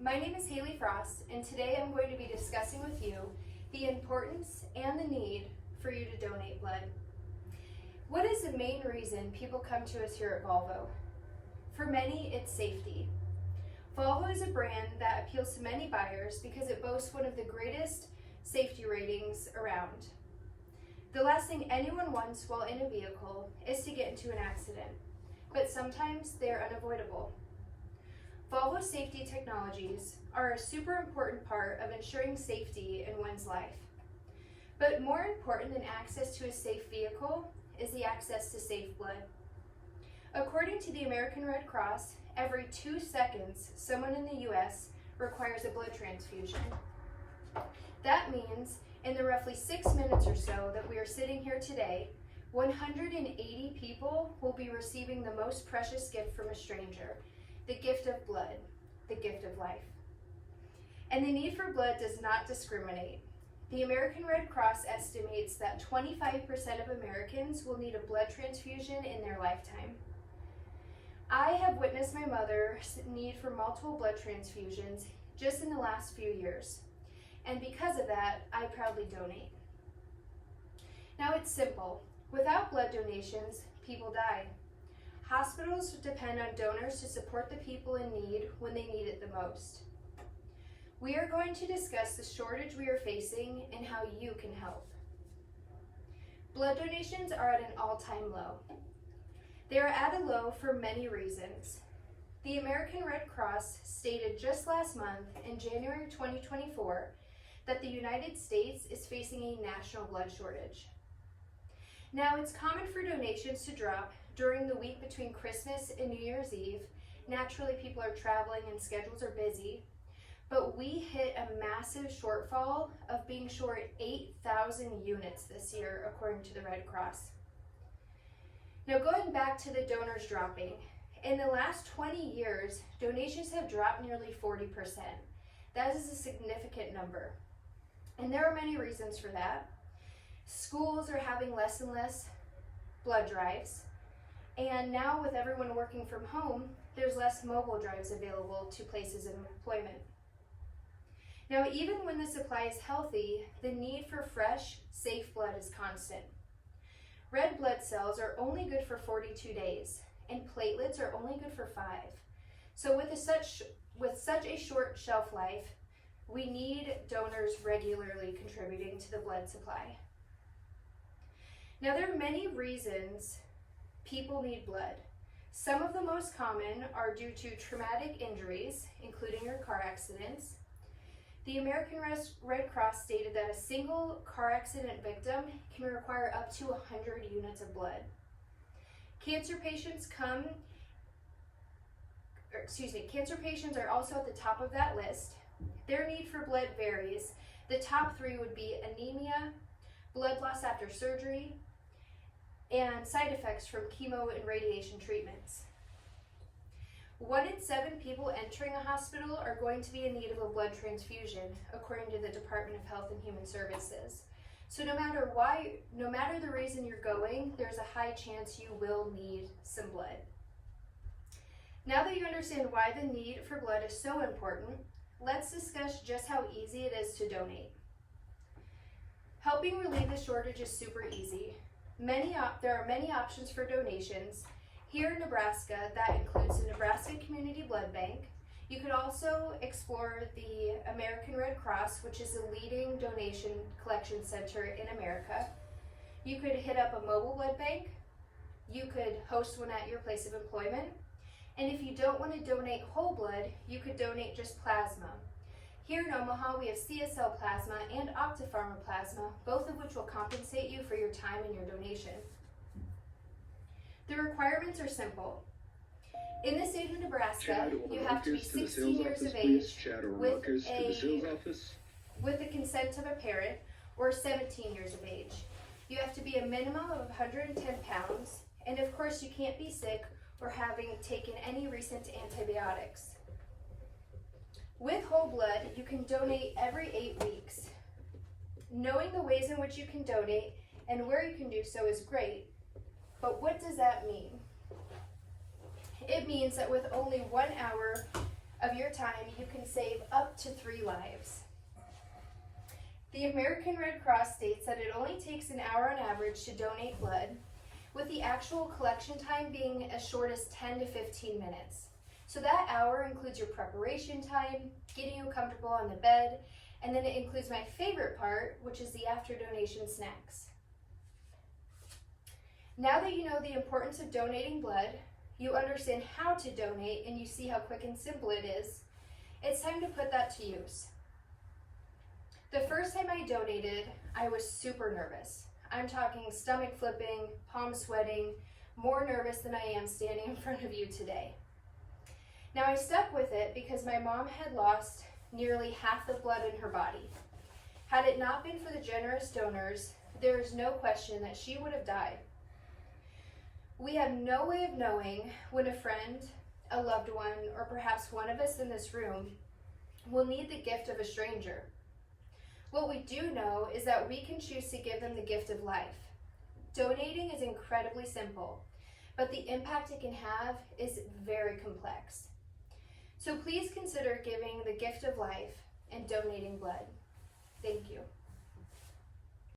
My name is Haley Frost, and today I'm going to be discussing with you the importance and the need for you to donate blood. What is the main reason people come to us here at Volvo? For many, it's safety. Volvo is a brand that appeals to many buyers because it boasts one of the greatest safety ratings around. The last thing anyone wants while in a vehicle is to get into an accident, but sometimes they are unavoidable. Volvo safety technologies are a super important part of ensuring safety in one's life. But more important than access to a safe vehicle is the access to safe blood. According to the American Red Cross, every 2 seconds, someone in the US requires a blood transfusion. That means in the roughly 6 minutes or so that we are sitting here today, 180 people will be receiving the most precious gift from a stranger, the gift of blood, the gift of life. And the need for blood does not discriminate. The American Red Cross estimates that 25% of Americans will need a blood transfusion in their lifetime. I have witnessed my mother's need for multiple blood transfusions just in the last few years. And because of that, I proudly donate. Now it's simple. Without blood donations, people die. Hospitals depend on donors to support the people in need when they need it the most. We are going to discuss the shortage we are facing and how you can help. Blood donations are at an all-time low. They are at a low for many reasons. The American Red Cross stated just last month, in January 2024, that the United States is facing a national blood shortage. Now, it's common for donations to drop during the week between Christmas and New Year's Eve. Naturally, people are traveling and schedules are busy, but we hit a massive shortfall of being short 8,000 units this year, according to the Red Cross. Now, going back to the donors dropping, in the last 20 years, donations have dropped nearly 40%. That is a significant number. And there are many reasons for that. Schools are having less and less blood drives. And now with everyone working from home, there's less mobile drives available to places of employment. Now, even when the supply is healthy, the need for fresh, safe blood is constant. Red blood cells are only good for 42 days, and platelets are only good for 5. So with such a short shelf life, we need donors regularly contributing to the blood supply. Now, there are many reasons people need blood. Some of the most common are due to traumatic injuries, including your car accidents. The American Red Cross stated that a single car accident victim can require up to 100 units of blood. Cancer patients are also at the top of that list. Their need for blood varies. The top 3 would be anemia, blood loss after surgery, and side effects from chemo and radiation treatments. 1 in 7 people entering a hospital are going to be in need of a blood transfusion, according to the Department of Health and Human Services. So no matter the reason you're going, there's a high chance you will need some blood. Now that you understand why the need for blood is so important, let's discuss just how easy it is to donate. Helping relieve the shortage is super easy. There are many options for donations. Here in Nebraska, that includes the Nebraska Community Blood Bank. You could also explore the American Red Cross, which is a leading donation collection center in America. You could hit up a mobile blood bank. You could host one at your place of employment. And if you don't want to donate whole blood, you could donate just plasma. Here in Omaha, we have CSL plasma and Optipharma plasma, both of which will compensate you for your time and your donation. The requirements are simple. In the state of Nebraska, you have to be 16 years of age with the consent of a parent, or 17 years of age. You have to be a minimum of 110 pounds, and of course you can't be sick or having taken any recent antibiotics. With whole blood, you can donate every 8 weeks. Knowing the ways in which you can donate and where you can do so is great, but what does that mean? It means that with only 1 hour of your time, you can save up to 3 lives. The American Red Cross states that it only takes an hour on average to donate blood, with the actual collection time being as short as 10 to 15 minutes. So that hour includes your preparation time, getting you comfortable on the bed, and then it includes my favorite part, which is the after donation snacks. Now that you know the importance of donating blood, you understand how to donate, and you see how quick and simple it is, it's time to put that to use. The first time I donated, I was super nervous. I'm talking stomach flipping, palm sweating, more nervous than I am standing in front of you today. Now I stuck with it because my mom had lost nearly half the blood in her body. Had it not been for the generous donors, there is no question that she would have died. We have no way of knowing when a friend, a loved one, or perhaps one of us in this room will need the gift of a stranger. What we do know is that we can choose to give them the gift of life. Donating is incredibly simple, but the impact it can have is very complex. So please consider giving the gift of life and donating blood. Thank you.